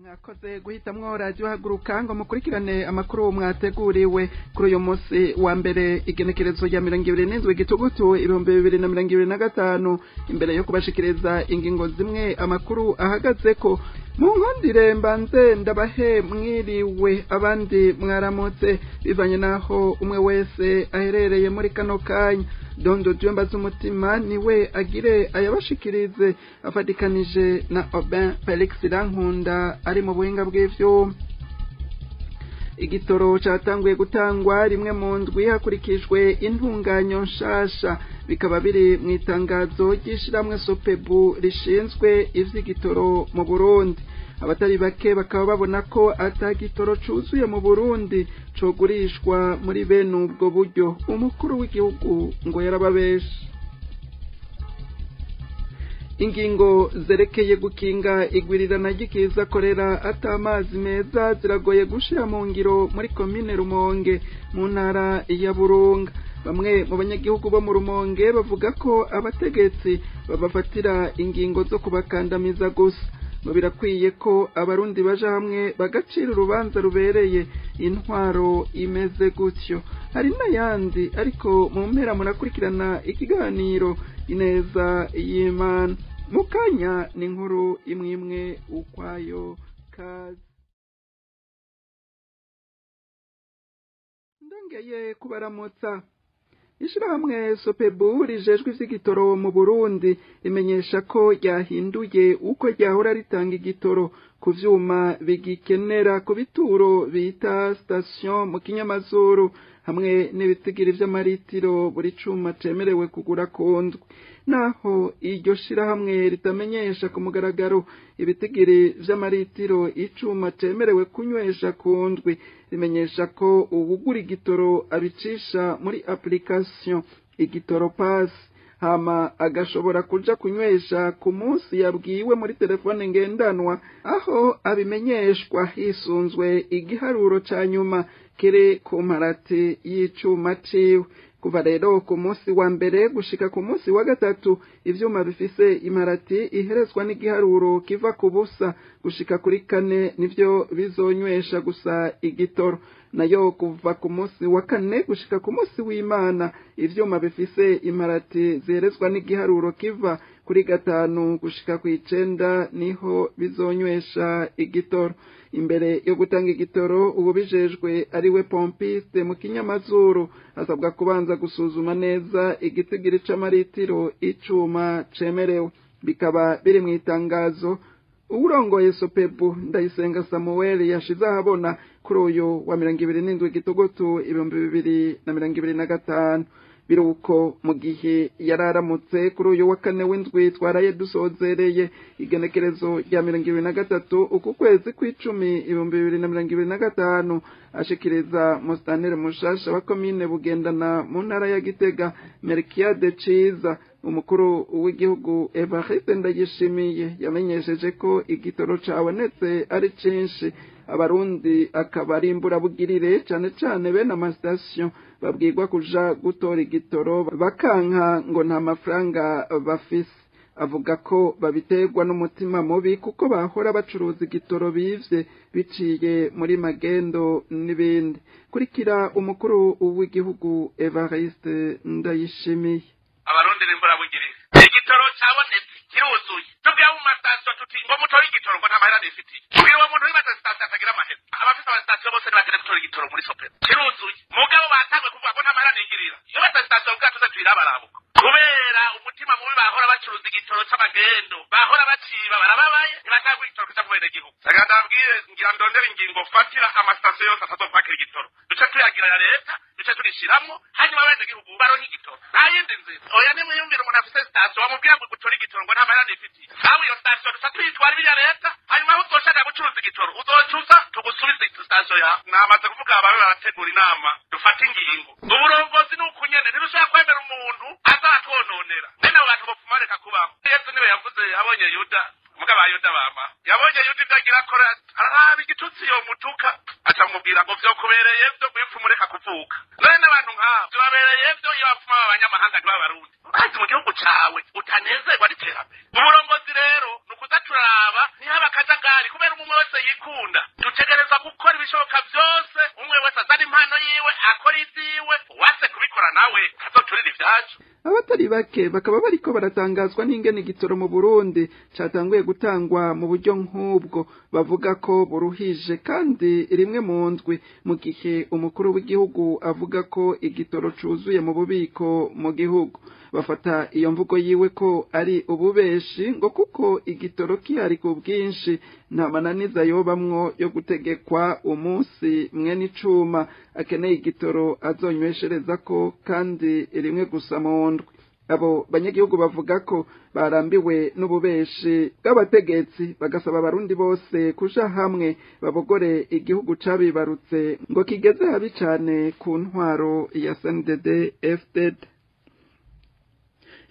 mwakoze guhitamwo radio haguruka ngo mukurikirane amakuru mwateguriwe kuri uyu munsi wa mbere igenekerezo rya 27 gitugutu 2025 imbere yo kubashikiriza ingingo zimwe amakuru ahagazeko mu nkondire mbanze ndabahe mwiriwe abandi mwaramutse bivanye naho umwe wese aherereye muri kano kanya Dondo Jumba z'umutima niwe agire ayabashikirize afadikanije na Aubin Felix Rankunda ari mu buhinga bw'ivyo. Igitoro catanguye gutangwa rimwe mu ndwi hakurikijwe intunganyo nshasha bikaba biri mu itangazo ry'ishiramwe Sopebu rishinzwe ivy'igitoro mu Burundi. Abatari bake bakaba babona ko atagitoro cuzuye mu Burundi cogurishwa muri bene ubwo buryo. Umukuru w'igihugu ngo yarababesha. Ingingo zerekeye gukinga igwirirana ry'ikiza korera atamazi meza ziragoye gushira mu ngiro muri komine Rumonge mu ntara ya Burunga. Bamwe mu banyagihugu bo mu Rumonge bavuga ko abategetsi babafatira ingingo zo kubakandamiza gusa. Birakwiye ko abarundi baje hamwe bagacira urubanza rubereye intwaro imeze gutyo. Hari n'ayandi ariko mu mpera murakurikirana ikiganiro ineza y'Imana. Mukanya ni inkuru imwe ukwayo kazi. Ndongeye kubaramutsa. Ishirahamwe Sopebu rijejwe ivy'igitoro mu Burundi imenyesha ko ryahinduye uko ryahora ritanga igitoro ku vyuma bigikenera ku bituro bita station mu Kinyamazuru hamwe n'ibitigiri vy'amaritiro buri cuma cemerewe kugura kondwe. Naho iryo shirahamwe ritamenyesha ku mugaragaro ibitigiri vy'amaritiro icuma cemerewe kunywesha kondwe, rimenyesha ko uwugura igitoro abicisha muri application igitoro pass hama agashobora kuja kunywesha ku munsi yabwiwe muri telefone ngendanwa, aho abimenyeshwa hisunzwe igiharuro ca nyuma kiri ku mparati y'icuma ciwe. Kuva rero ku munsi wa mbere gushika ku munsi wa gatatu ivyuma bifise imparati iherezwa n'igiharuro kiva ku busa gushika kuri 4 nivyo bizonywesha gusa igitoro. Nayo kuva ku munsi wa 4 gushika ku munsi w'Imana ivyuma bifise imparati ziherezwa n'igiharuro kiva kuri 5 gushika ku 9 niho bizonywesha igitoro. Imbere yo gutanga igitoro ububijejwe ariwe pompiste mu Kinyamazuru asabwa kubanza gusuzuma neza igitigiri c'amaritiro icuma cemerewe. Bikaba biri mu itangazo urongoye Sopebu Ndayisenga Samuel yashize ahabona kuri uyu wa 27 gitugutu 2025. Biruko mu gihe yararamutse kuri uyu wa 4 w'indwi twaraye dusozereye igenekerezo rya 23 uku kwezi kw'icumi 2025 ashikiriza Mustanire mushasha wa komine Bugendana mu ntara ya Gitega Melchiade Ciza. Umukuru w'igihugu Evariste Ndayishimiye yamenyesheje ko igitoro cabonetse ari cinshi abarundi akabarimbura bugirire cane bene amastation babwirwa kuja gutora igitoro bakanka ngo nta mafaranga bafise. Avuga ko babiterwa n'umutima mubi kuko bahora bacuruza igitoro bivye biciye muri magendo n'ibindi. Kurikira umukuru w'igihugu Evariste Ndayishimiye. Abarundi rimbura bugirire igitoro cabonetse kiruzuye tubwiye mu mastation tuti ngo mutora igitoro ngo nta mahera nifitiye. Tubwiye uwo muntu w'imata station atagira amahera. Abafite amastation bose bagire gutora igitoro muri Sopebu kiruzuye. Mugabo batangwe kuvuga ko nta mahera nigirira. Iyo station bwa tuze twirabarabuka kubera umutima mubi bahora bacuruza igitoro c'amagendo bahora baciba barababaye ntibashaka igitoro kiza kubera igihugu. Saganda abwire ngira ndondera ingingo fatira amastation yose atazopakira igitoro duce tuyagira ya leta duce turishiramwo hanyuma bende igihugu baronka igitoro nta yindi nzira. Oya nimwiyumvira umuntu afise station wamubwira ngo gutora igitoro ngo nta mahera nifitiye. Nawe iyo station duca tuyitwara ibya leta hanyuma aho uzoshaka gucuruza igitoro uzocuza tugusubize station ya. Namaze kuvuga ababe barategura inama dufata ingingo. Uburongozi ni ukunyene ntirushaka kwemera umuntu azatwononera. Nene abantu bopfuma reka kubaho. Yesu niwe yavuze abonye Yuda mugabo Yuda bama yabonye Yuda ivyagira akora araba igitutsi yo mutuka acamubwira ngo vyo kubereye vyo kwipfuma reka kuvuka. None abantu nk'abo babereye vyo iyo bapfuma abanyamahanga n'abarundi bazi mu gihugu cawe utanezerwa n'iterambere. Uburongozi rero nukuza turaba ntihaba akajagari kubera umwe wese abatari bake bakaba bariko baratangazwa n'ingene igitoro mu Burundi catanguye gutangwa mu buryo nk'ubwo bavuga ko buruhije kandi rimwe mu ndwi mu gihe umukuru w'igihugu avuga ko igitoro cuzuye mu bubiko mu gihugu bafata iyo mvugo yiwe ko ari ububeshi ngo kuko igitoro kihari ku bwinshi nta mananiza yobamwo yo gutegekwa umunsi mwene icuma akeneye igitoro azonyweshereza ko kandi rimwe gusa mu ndwi abo banyagihugu bavuga ko barambiwe n'ububeshi bw'abategetsi bagasaba abarundi bose kuja hamwe babogore igihugu cabibarutse ngo kigeze habi cane ku ntwaro ya CNDD FDD.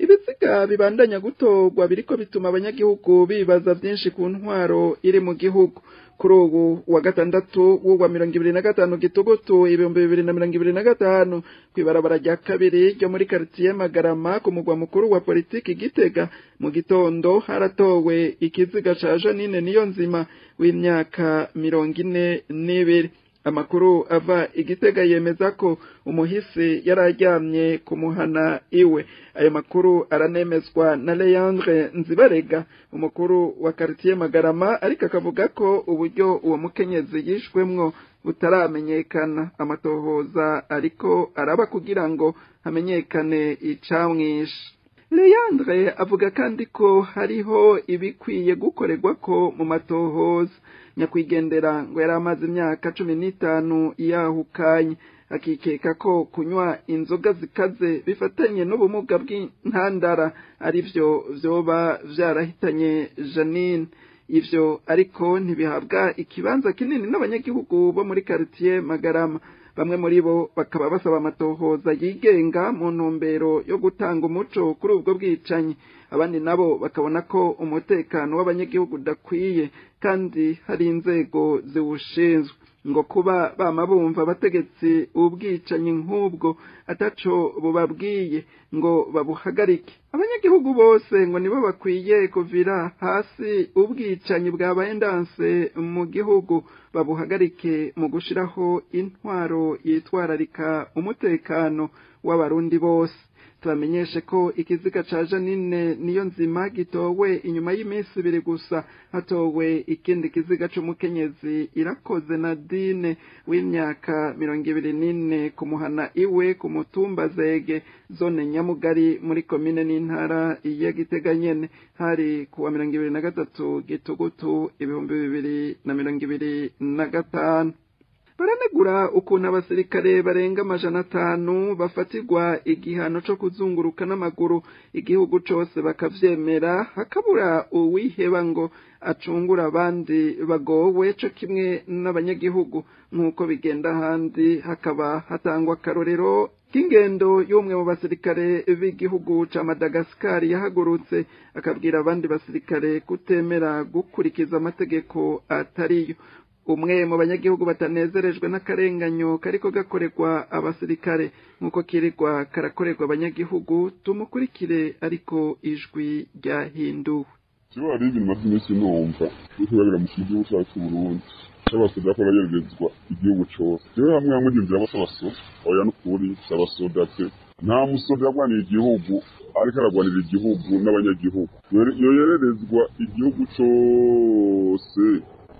Ibiziga bibandanya gutorwa biriko bituma abanyagihugu bibaza byinshi ku ntwaro iri mu gihugu kuri ubu wa gatandatu w'uwa 2025 Gitugutu 2025 kwibarabara rya kabiri ryo muri quartier Magarama ku mugwa mukuru wa politiki Gitega mu gitondo haratowe ikiziga ca Janine Niyonzima w'imyaka 42. Amakuru ava Igitega yemeza ko umuhisi yararyamye kumuhana iwe. Ayo makuru aranemezwa na Leandre Nzibarega umukuru wa quartier Magarama ariko akavuga ko uburyo uwo mukenyezi yishwemwo butaramenyekana. Amatohoza ariko araba kugira ngo hamenyekane icamwishe. Leandre avuga kandi ko hariho ibikwiye gukorerwa ko mu matohoza. Nyakwigendera ngo yari amaze imyaka 15 yahukanye akikeka ko kunywa inzoga zikaze bifatanye n'ubumuga bw'intandara arivyo vyoba vyarahitanye Janine. Ivyo ariko ntibihabwa ikibanza kinini n'abanyagihugu bo muri quartier Magarama. Bamwe muri bo bakaba basaba amatohoza yigenga mu ntumbero yo gutanga umuco kuri ubwo bwicanyi. Abandi nabo bakabona ko umutekano w'abanyagihugu udakwiye kandi hari inzego ziwushinzwe ngo kuba bama bumva abategetsi ubwicanyi nk'ubwo ataco bubabwiye ngo babuhagarike. Abanyagihugu bose ngo nibo bakwiye kuvira hasi ubwicanyi bwabaye ndanse mu gihugu babuhagarike mu gushiraho intwaro yitwararika umutekano w'abarundi bose. Turamenyeshe ko ikiziga ca Janine Niyonzima gitowe inyuma y'iminsi 2 gusa hatowe ikindi kiziga c'umukenyezi Irakoze Nadine w'imyaka 24 kumuhana iwe ku mutumba Zege zone Nyamugari muri komine n'intara ya Gitega nyene hari kuwa 23 Gitugutu 2025. Baranegura ukuntu abasirikare barenga 500 bafatirwa igihano co kuzunguruka n'amaguru igihugu cose bakavyemera hakabura uwiheba ngo acungura abandi bagowe co kimwe n'abanyagihugu nk'uko bigenda handi. Hakaba hatangwa karorero k'ingendo y'umwe mu basirikare b'igihugu ca Madagascar yahagurutse akabwira abandi basirikare kutemera gukurikiza amategeko atariyo. Umwe mu banyagihugu batanezerejwe n'akarenganyo kariko gakorerwa abasirikare nk'uko kirirwa karakorerwa abanyagihugu tumukurikire ariko ijwi ryahinduwe. Siwa ari ibintu maze iminsi numva kubera mu gihugu cyacu Burundi cy'abasoda ko bageragezwa igihugu cyose. Jewe hamwe hamwe ndimvira abasoda oya n'ukuri abasoda pe nta musoda yagwanira igihugu ariko aragwanira igihugu n'abanyagihugu yoyerezwa igihugu cyose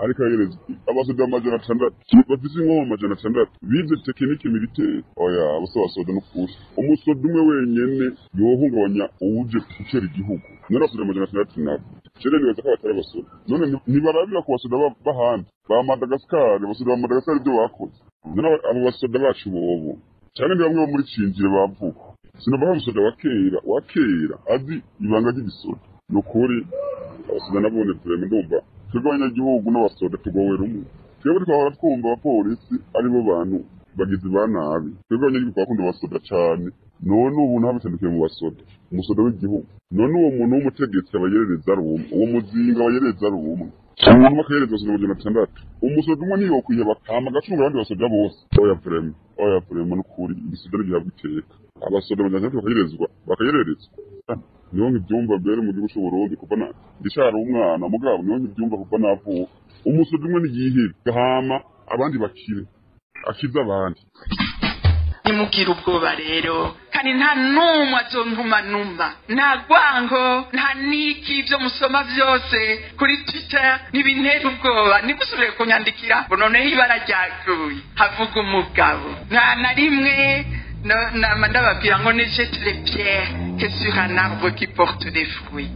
ariko ayerezwa abasoda amajana 600 bafise inkoho amajana 600 bize tekinike militaire oya abasoda n'ukuri umusoda umwe wenyene yohungabanya uje kukera igihugu n'abasoda amajana 600 nabo chere nibaza ko batari abasoda none ntibarabira ku basoda bahandi ba Madagascar. Abasoda ba Madagascar ibyo bakoze none abo basoda bacu bobo cyane ni bamwe bo muri Cinjire bavuga sinobaho umusoda wa kera azi ibanga ry'igisoda n'ukuri abasoda nabone tureme ndumva twebwe abanyagihugu n'abasoda tugowe rumwe. Twebwe twahora twumva abapolisi aribo bantu bagizi ba nabi, twebwe abanyagihugu bakunda abasoda cyane. None ubu ntabitandukiye mu basoda umusoda w'igihugu. None uwo muntu w'umutegetsi abayereza rumwe, uwo muzinga abayereza rumwe, umuntu bakayereza amajana 600. Umusoda umwe niyo kwiye bakama gacunga abandi basoda bose. Oya vrema n'ukuri ibisoda bihabwa iteka. Abasoda amajana 600 bakayererezwa niyo nkibyumva mbere mu gihugu cy'u Burundi kuva na ndishara umwana mugabo niyo nkibyumva kuva navuka umusoda umwe n'igihiri gahama abandi bakire akiza abandi. nimugire ubwoba rero kandi nta n'umwe azontumanuma nta rwango nta n'iki ibyo musoma byose kuri twitter n'ibintera ubwoba nigusubire kunyandikira ngo noneho ibara ryaguye havuga umugabo nta na rimwe ndababwira ngo ne jette les pierres que sur un arbre qui porte des fruits.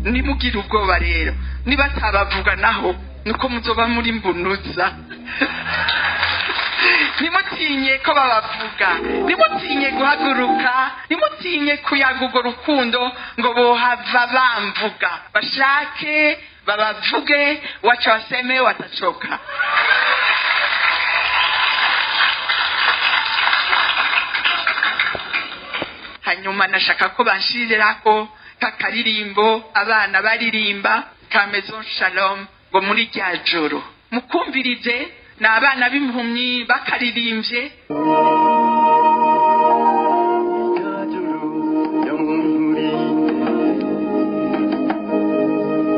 Nimugire ubwoba rero niba tabavuga naho nuko muzoba muri mbunuza. Nimutinye ko babavuga, nimutinye guhaguruka, nimutinye kuyagugo rukundo ngo bohava bamvuga bashake babavuge wacha waseme watachoka. Hanyuma nashaka ko banshirirako kakaririmbo abana baririmba ka Maison Shalom ngo muri rya joro mukumvirize n'abana b'impumyi bakaririmbye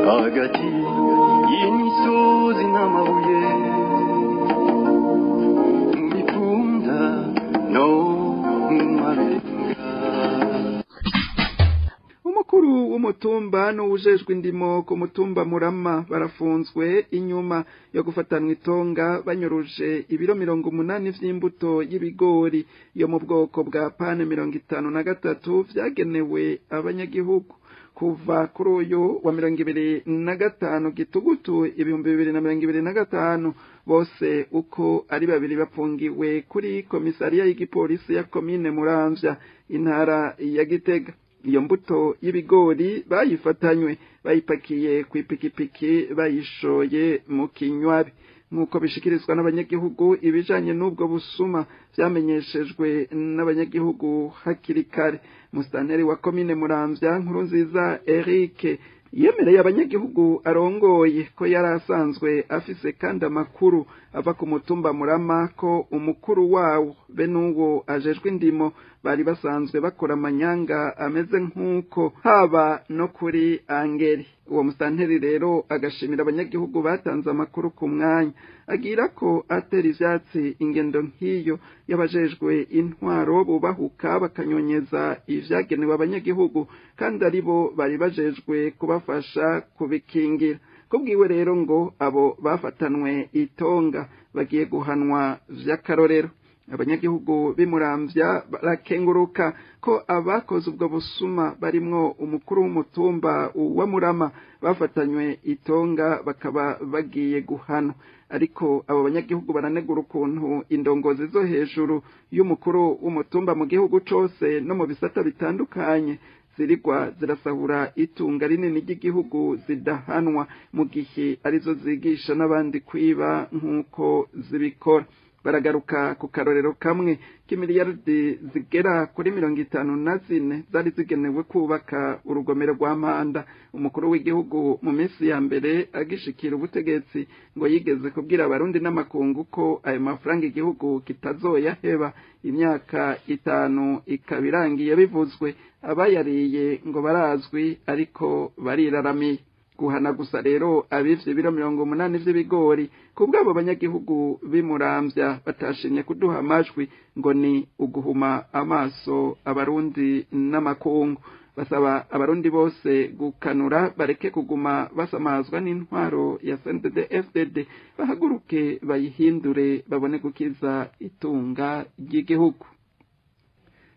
hagati y'imisozi n'amabuye mu mipfunda no mu mabenga. Umukuru w'umutumba n'uwujejwe indimo ku mutumba Murama barafunzwe inyuma yo gufatanwa itonga banyuruje ibiro 80 vy'imbuto y'ibigori yo mu bwoko bwa pane 53 vyagenewe abanyagihugu kuva kuri uyu wa 2025 gitugutu 2025 bose uko ari babiri bafungiwe kuri komisariya y'igipolisi ya komine Muramvya intara ya Gitega. Iyo mbuto y'ibigori bayifatanywe bayipakiye ku ipikipiki bayishoye mu kinywabi nkuko bishikirizwa n'abanyagihugu ibijanye n'ubwo busuma vyamenyeshejwe n'abanyagihugu hakiri kare. Musitanteri wa komine Muramvya Nkurunziza Eric yemereye abanyagihugu arongoye ko yarasanzwe afise kandi amakuru ava ku mutumba Murama ko umukuru wawo be n'uwo ajejwe indimo bari basanzwe bakora amanyanga ameze nk'uko haba no kuri Angeri. Uwo musitanteri rero agashimira abanyagihugu batanze amakuru ku mwanya agira ko atera ivyatsi ingendo nk'iyo yabajejwe intwaro bubahuka bakanyonyeza ivyagenewe abanyagihugu kandi aribo bari bajejwe kubafasha kubikingira. Kubwiwe rero ngo abo bafatanwe itonga bagiye guhanwa vy'akarorero. Abanyagihugu bimuramvya barakenguruka ko abakoze ubwo busuma barimwo umukuru w'umutumba wa Murama bafatanywe itonga bakaba bagiye guhana. Ariko abo banyagihugu baranegura ukuntu indongozi zo hejuru y'umukuru w'umutumba mu gihugu cose no mu bisata bitandukanye zirigwa zirasahura itunga rinini ry'igihugu zidahanwa mu gihe arizo zigisha n'abandi kwiba nk'uko zibikora. Baragaruka ku karorero kamwe k'imiliyardi zigera kuri 54 zari zigenewe kubaka urugomero rwa Mpanda. Umukuru w'igihugu mu minsi ya mbere agishikira ubutegetsi ngo yigeze kubwira abarundi n'amakungu ko ayo mafaranga igihugu kitazoyaheba imyaka 5 ikabirangiye bivuzwe. Abayariye ngo barazwi ariko bariraramiye. Guhana gusa rero abivye ibiro 80 vy'ibigori kubwabo abanyagihugu bimuramvya batashimye kuduha amajwi ngo ni uguhuma amaso abarundi n'amakungu. Basaba abarundi bose gukanura bareke kuguma basamazwa n'intwaro ya CNDD-FDD bahaguruke bayihindure babone gukiza itunga ry'igihugu.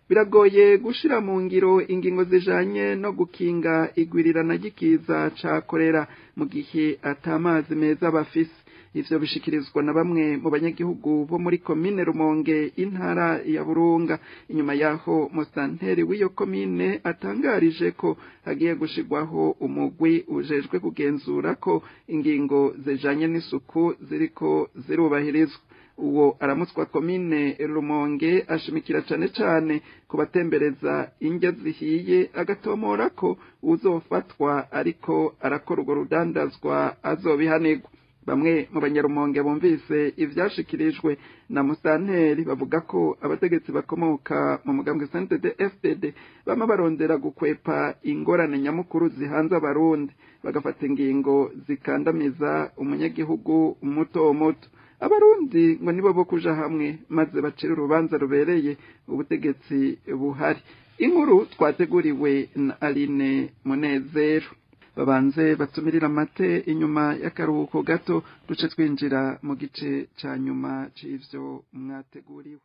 Biragoye gushira mu ngiro ingingo zijanye no gukinga igwirirana ry'ikiza ca kolera mu gihe atamazi meza bafise. Ivyo bishikirizwa na bamwe mu banyagihugu bo muri komine Rumonge intara ya Burunga. Inyuma yaho musitanteri w'iyo komine atangarije ko hagiye gushigwaho umugwi ujejwe kugenzura ko ingingo zijanye n'isuku ziriko zirubahirizwa. Uwo aramutswa komine Rumonge ashimikira cane kubatembereza indya zihiye agatomora ko uzofatwa ariko arakora urwo rudandazwa azobihanirwa. Bamwe mu banyarumonge bumvise ivyashikirijwe na musitanteri bavuga ko abategetsi bakomoka mu mugambwe CNDD-FDD bama barondera gukwepa ingorane nyamukuru zihanze abarundi bagafata ingingo zikandamiza umunyagihugu muto muto. abarundi ngo nibo bo kuja hamwe maze bacira urubanza rubereye ubutegetsi buhari. Inkuru twateguriwe na Aline Munezero. Babanze batumirira amate inyuma y'akaruhuko gato duce twinjira mu gice ca nyuma c'ivyo mwateguriwe.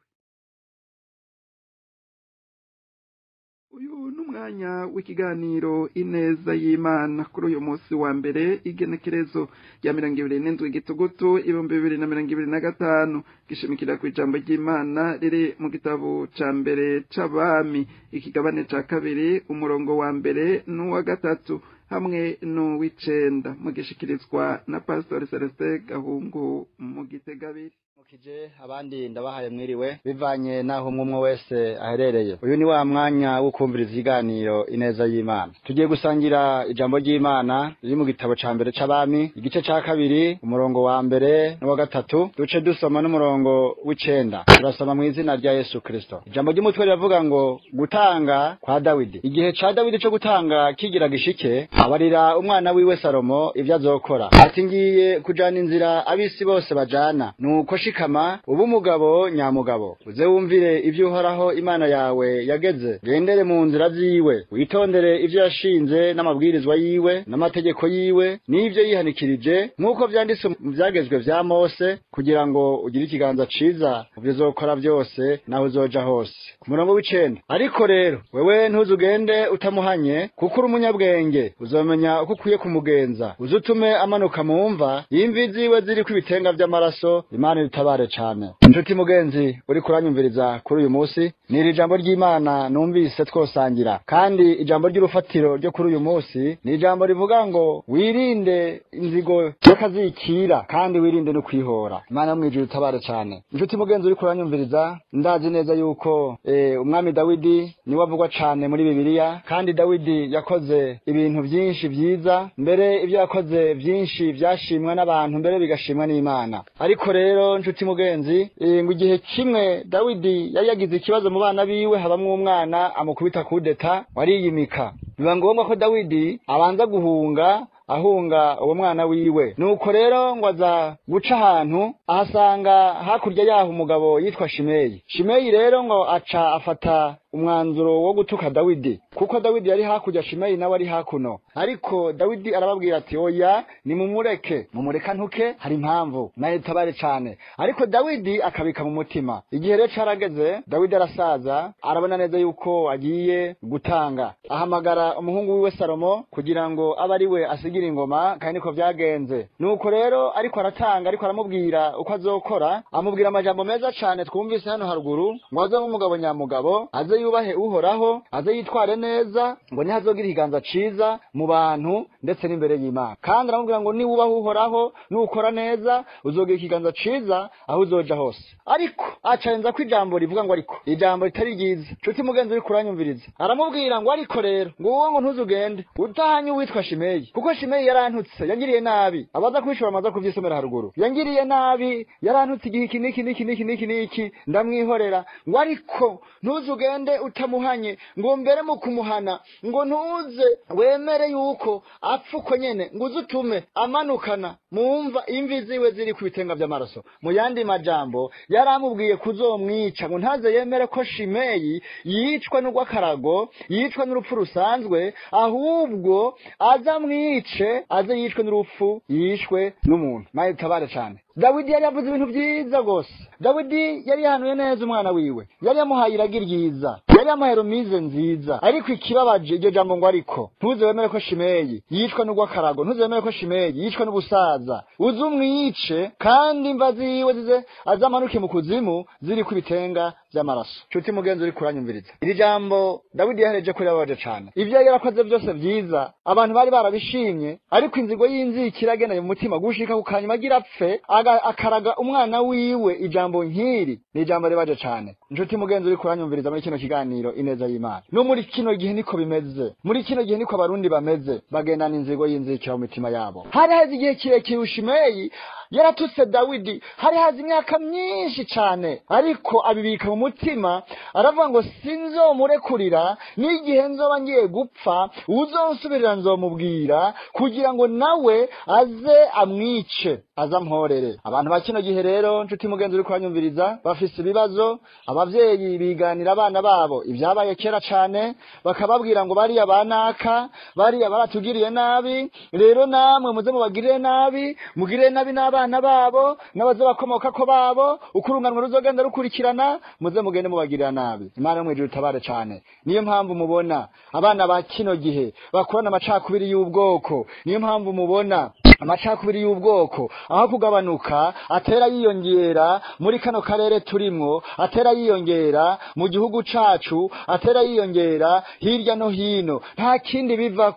Uyu numwanya w'ikiganiro ineza y'Imana kuri uyu munsi wa mbere igenekerezo rya 27 Gitugutu 2025 gishimikira ku ijambo ry'Imana riri mu gitabo ca mbere c'abami ikigabane ca kabiri umurongo wa mbere n'uwa gatatu hamwe n'uw'icenda mugishikirizwa na Pastor Celestin Gahungu mu Gitegabiri. Mukije abandi ndabahaye mwiriwe bivanye naho umwe wese aherereye. Uyu ni wa mwanya wo kumviriza ikiganiro ineza y'Imana. Tugiye gusangira ijambo ry'Imana riri mu gitabo ca mbere c'abami igice ca kabiri umurongo wa mbere n'uwa gatatu duce dusoma n'umurongo w'icenda. Turasoma mu izina rya Yesu Kristo. Ijambo ry'umutwe riravuga ngo gutanga kwa Dawidi. Igihe ca Dawidi cyo gutanga kigira gishike abarira umwana wiwe Salomo ivyo azokora. Ati ngiye kujana inzira abisi bose bajana nuko shikama ubu mugabo nyamugabo uze wumvire ivyo uhoraho Imana yawe yageze gendere mu nzira ziwe witondere ivyo yashinze n'amabwirizwa yiwe n'amategeko yiwe n'ivyo yihanikirije nk'uko vyanditse mu vyagezwe vya Mose kugira ngo ugire ikiganza ciza mu bizokora byose naho uzoja hose. Ku murongo w'icenda ariko rero wewe ntuzugende utamuhanye kuko uri umunyabwenge uzomenya uko ukwiye kumugenza uzutume amanuka mu mva imvi ziwe ziri ku ibitenga vy'amaraso Imana itabare cane. Inshuti mugenzi uri kuranyumviriza kuri uyu munsi ni iri jambo ry'Imana numvise twosangira kandi ijambo ry'urufatiro ryo kuri uyu munsi ni ijambo rivuga ngo wirinde inzigo y'akazikira kandi wirinde no kwihora. Imana yo mwijuru itabare cane. Inshuti mugenzi uri kuranyumviriza ndazi neza yuko umwami Dawidi ni wavugwa cane muri Bibiliya kandi Dawidi yakoze ibintu byinshi vyiza mbere ivyo yakoze byinshi vyashimwa n'abantu mbere bigashimwa n'Imana. Ariko rero nshuti mugenzi ngo igihe kimwe Dawidi yari yagize ikibazo mu bana biwe habamwe umwana amukubita kudeta wariyimika biba ngombwa ko Dawidi abanza ahunga uwo mwana wiwe. Nuko rero ngo aza guca ahantu ahasanga hakurya yaho umugabo yitwa Shimeyi rero ngo aca afata umwanzuro wo gutuka Dawidi kuko Dawidi yari hakurya Shimeyi nawe ari hakuno. Ariko Dawidi arababwira ati oya ni mumureka ntuke hari impamvu naye tabare cane. Ariko Dawidi akabika mu mutima. Igihe rero carageze Dawidi arasaza arabona neza yuko agiye gutanga ahamagara umuhungu wiwe Salomo kugira ngo abe ari we asigira ingoma kandi niko vyagenze. Nuko rero ariko aratanga ariko aramubwira uko azokora amubwira amajambo meza cane twumvise hano haruguru ngo aze nk'umugabo nyamugabo aze yubahe uhoraho aze yitware neza ngo nihazogira ikiganza ciza mu bantu ndetse n'imbere y'Imana. Kandi aramubwira ngo niwubahe uhoraho nukora neza uzogira ikiganza ciza aho uzoja hose. Ariko acenza ko ijambo rivuga ngo ariko ijambo ritari ryiza. Nshuti mugenzi uri kuranyumviriza aramubwira ngo ariko rero ngo uwo ngo ntuzugende utahanye witwa Shimeyi kuko Shimeyi yarantutse yangiriye nabi abaza kubishora amaza kuvyisomera haruguru yangiriye nabi yarantutse igihe iki ndamwihorera ngo ariko ntuzugende utamuhanye ngo mbere mu kumuhana ngo ntuze wemere yuko apfuko nyene ngo uzutume amanukana mumva imvi ziwe ziri ku bitenga vy'amaraso. Mu yandi majambo yaramubwiye kuzomwica ngo ntaze yemere ko Shimeyi yicwa n'urw'akarago yicwa n'urupfu rusanzwe ahubwo azamwice aze yicwe n'urupfu yishwe n'umuntu. Maye tabare cane. Dawidi yari yavuze ibintu vyiza gose. Dawidi yari yahanuye neza umwana wiwe yari yamuhaye iragi ryiza yari yamuhaye romize nziza. Ariko ikibabaje iryo jambo ngo ariko ntuzemere ko Shimeyi yicwa n'urw'akarago ntuzemere ko Shimeyi yicwa n'ubusaza uzumwice kandi imva ziwe zize azamanuke mu kuzimu ziri ku bitenga vy'amaraso. Nshuti mugenzi uri kuranyumviriza iri jambo Dawidi yahereje ko yababaje cane. Ivyo yarakoze byose vyiza abantu bari barabishimye ariko inzigo y'inzikira agendanye mu mutima gushika ku kanyuma agira apfe akaraga umwana wiwe. Ijambo nkiri ni ijambo ribaje cane. Nshuti mugenzi uri kuranyumviriza muri kino kiganiro ineza y'Imana no muri kino gihe niko bimeze. Muri kino gihe niko abarundi bameze bagendana inzigo y'inzikira mu mitima yabo. Hari hazi igihe kirekire Shimeyi yaratutse Dawidi hari hazi imyaka myinshi cyane, ariko abibika mu mutima, aravuga ngo sinzomurekurira n'igihe nzoba ngiye gupfa, uzonsubirira nzomubwira kugira ngo nawe aze amwice azamporere. Abantu ba kino gihe rero, nshuti mugenzi uri kwanyumviriza, bafise ibibazo. Abavyeyi biganira abana babo ibyabaye kera cyane, bakababwira ngo bariya banaka, bariya baratugiriye nabi, rero namwe muze mubagirire nabi, mugirire nabi n'abana babo n'abazobakomoka ko babo, ukurunganwa ruzogenda rukurikirana, muze mugende mubagirira nabi. Imana yo mwijuru tabare cyane. Niyo mpamvu mubona abana ba kino gihe bakorana amacakubiri y'ubwoko, niyo mpamvu mubona amacakubiri y'ubwoko aho kugabanuka atera yiyongera muri kano karere turimwo, atera yiyongera mu gihugu cacu, atera yiyongera hirya no hino. Nta kindi biva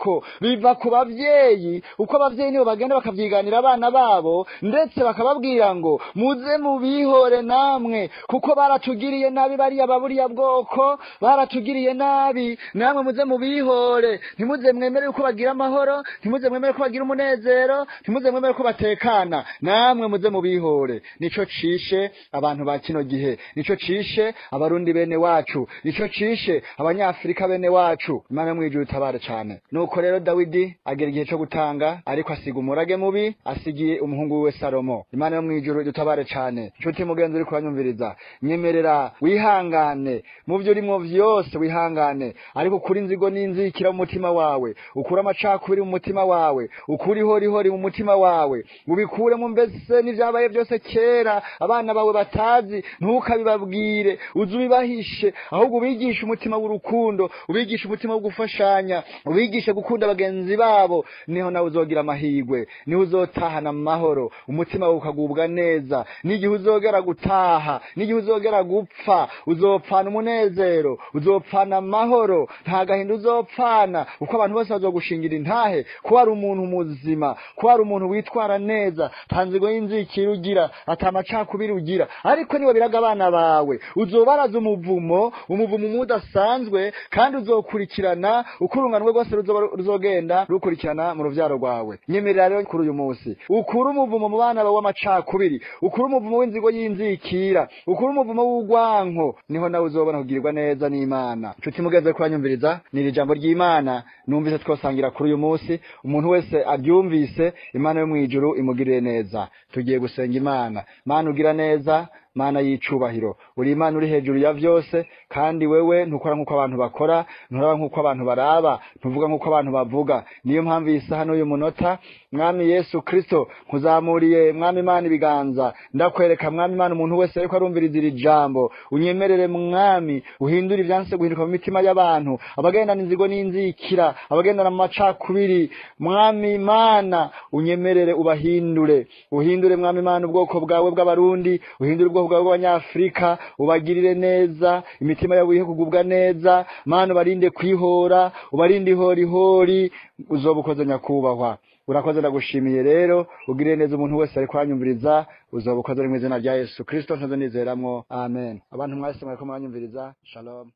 ku bavyeyi, uko abavyeyi nibo bagenda bakavyiganira abana babo, ndetse bakababwira ngo muze mubihore namwe, kuko baratugiriye nabi, bariya baburiya bwoko baratugiriye nabi, namwe muze mubihore. Ntimuze mwemere uko bagira amahoro, ntimuze mwemere ko bagira umunezero, ntimuze mwemere ko batekana, namwe muze mubihore. Nico cishe abantu ba kino gihe, nico cishe abarundi bene wacu, nico cishe abanyafrika bene wacu. Imana mwijuru tabare cyane. Nuko rero Dawidi agera igihe cyo gutanga, ariko asiga umurage mubi, asigiye umuhungu we Salomo. Imana yo mwijuru dutabare cyane. Nshuti mugenzi uri kuranyumviriza, nyemerera wihangane mu byo urimo vyose, wihangane, ariko kuri inzigo n'inzikira mu mutima wawe, ukura amacakubiri mu mutima wawe, ukuri hori mu mutima wawe, ubikure mu mbese n'ivyabaye byose kera abana bawe batazi, ntukabibabwire, uzubibahishe, ahubwo ubigishe umutima w'urukundo, ubigishe umutima wo gufashanya, ubigishe gukunda bagenzi babo. Niho nawe uzogira amahirwe, niho uzotahana amahoro, umutima wawe ukagubwa neza. N'igihe uzogera gutaha, n'igihe uzogera gupfa, uzopfana umunezero, uzopfana amahoro, nta gahinda uzopfana, uko abantu bose bazogushingira intahe ko ari umuntu muzima, ko ari umuntu witwara neza, tanzigo y'inzikira ugira, atamacakubiri ugira. Ariko niwe biraga abana bawe, uzobaraza umuvumo mudasanzwe, kandi uzokurikirana ukurunganwe rwose ruzogenda rukurikirana mu ruvyaro rwawe. Nyemerera rero kuri uyu munsi ukura umuvumo mu bana bawe w'amacakubiri, ukura umuvumo w'inzigo y'inzikira, ukura umuvumo w'ugwanko, niho nawe uzobona kugirirwa neza n'Imana. Nshuti mugenzi kwanyumviriza, ni ijambo ry'Imana numvise twosangira kuri uyu munsi. Umuntu wese abyumvise, Imana yo mwijuru imugirire neza. Tugiye gusenga Imana. Mana ugira neza, Mana y'icubahiro, uri Imana uri hejuru ya vyose, kandi wewe ntukora nk'uko abantu bakora, nturaba nk'uko abantu baraba, ntuvuga nk'uko abantu bavuga. Niyo mpamvu isaha n'uyu munota, Mwami Yesu Kristo, nkuzamuriye Mwami Imana ibiganza, ndakwereka Mwami Imana umuntu wese ariko arumviriza iri jambo, unyemerere Mwami uhindura ivyanse guhinduka mu mitima y'abantu, abagendana inzigo n'inzikira, abagendana mu macakubiri. Mwami Imana unyemerere ubahindure, uhindure Mwami Imana ubwoko bwawe bw'abarundi, uhindure ubwoko bwawe bw'abanyafrika, ubagirire neza, imitima yabo ihe kugubwa neza. Mana ubarinde kwihora, ubarinde ihori, uzobukoze nyakubahwa. Urakoze ndagushimiye rero, ugirire neza umuntu wese ari kwanyumviriza, uzobukoze mu izina rya Yesu Kristo ntazo nizeramwo, amen. Abantu mwese mwariko mwanyumviriza, shalom.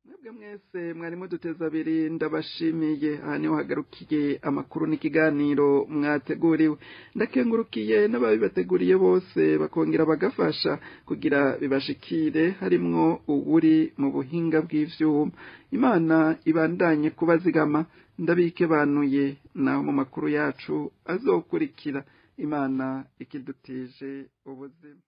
Mwebwe mwese mwarimo duteza abiri, ndabashimiye. Aha niho hagarukiye amakuru n'ikiganiro mwateguriwe. Ndakengurukiye n'ababibateguriye bose bakongera bagafasha kugira bibashikire, harimwo uri mu buhinga bw'ivyuma. Imana ibandanye kubazigama, ndabike banuye naho mu makuru yacu azokurikira. Imana ikidutije ubuzima.